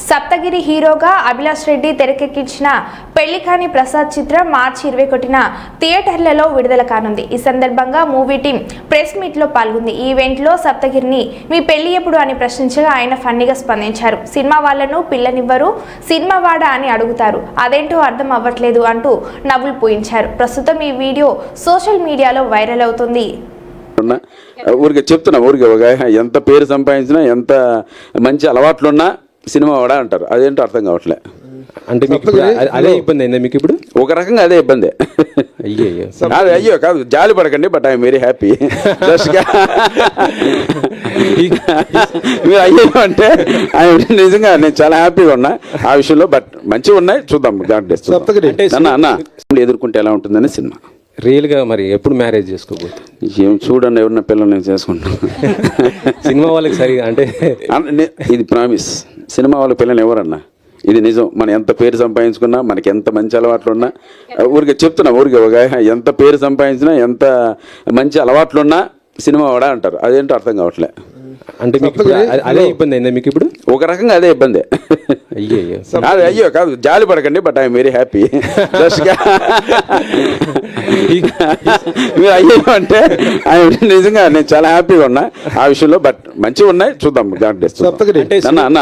సప్తగిరి హీరోగా అభిలాష్ రెడ్డి తెరకెక్కించిన పెళ్లికాని ప్రసాద్ చిత్రం మార్చి 21న థియేటర్లలో విడుదల కానుంది. ఈ సందర్భంగా మూవీ టీం ప్రెస్ మీట్ లో పాల్గొంది. ఈ ఈవెంట్ లో సప్తగిరిని మీ పెళ్లి ఎప్పుడు అని ప్రశ్నించగా ఆయన ఫన్నీగా స్పందించారు. సినిమా వాళ్ళను పిల్లనివ్వరు, సినిమా వాడా అని అడుగుతారు, అదేంటో అర్థం అవ్వట్లేదు అంటూ నవ్వులు పూయించారు. ప్రస్తుతం ఈ వీడియో సోషల్ మీడియాలో వైరల్ అవుతుంది. ఊరికే చెప్తున్నా, ఊరికే ఎంత పేరు సంపాదించినా ఎంత మంచి అలవాట్లున్నా సినిమా వాడా అంటారు, అదేంటో అర్థం కావట్లే. అంటే మీకు అదే ఇబ్బంది అయిందా? మీకు ఇప్పుడు ఒక రకంగా అదే ఇబ్బంది. అయ్యో కాదు, జాలి పడకండి, బట్ ఐఎమ్ వెరీ హ్యాపీ. మీరు అయ్యో అంటే నిజంగా నేను చాలా హ్యాపీగా ఉన్నా ఆ విషయంలో. బట్ మంచిగా ఉన్నాయి, చూద్దాం. అన్న ఎదుర్కొంటే ఎలా ఉంటుందని సినిమా. రియల్గా మరి ఎప్పుడు మ్యారేజ్ చేసుకోబోతుంది? ఏం చూడండి, ఎవరిన పిల్లలు నేను చేసుకుంటాను. సినిమా వాళ్ళకి సరిగా అంటే ఇది ప్రామిస్. సినిమా వాళ్ళ పిల్లలు ఎవరన్నా, ఇది నిజం. మనం ఎంత పేరు సంపాదించుకున్నా, మనకి ఎంత మంచి అలవాట్లు ఉన్నా, ఊరికే చెప్తున్నా, ఊరికే ఎంత పేరు సంపాదించినా ఎంత మంచి అలవాట్లున్నా సినిమా వాడా అంటారు, అదేంటో అర్థం కావట్లే. అంటే మీకు అదే ఇబ్బంది అయిందా? మీకు ఇప్పుడు ఒక రకంగా అదే ఇబ్బంది. అయ్యో కాదు, జాలి పడకండి, బట్ ఐఎమ్ వెరీ హ్యాపీ. మీరు అయ్యో అంటే నిజంగా నేను చాలా హ్యాపీగా ఉన్నా ఆ విషయంలో. బట్ మంచిగా ఉన్నాయి, చూద్దాం. అన్న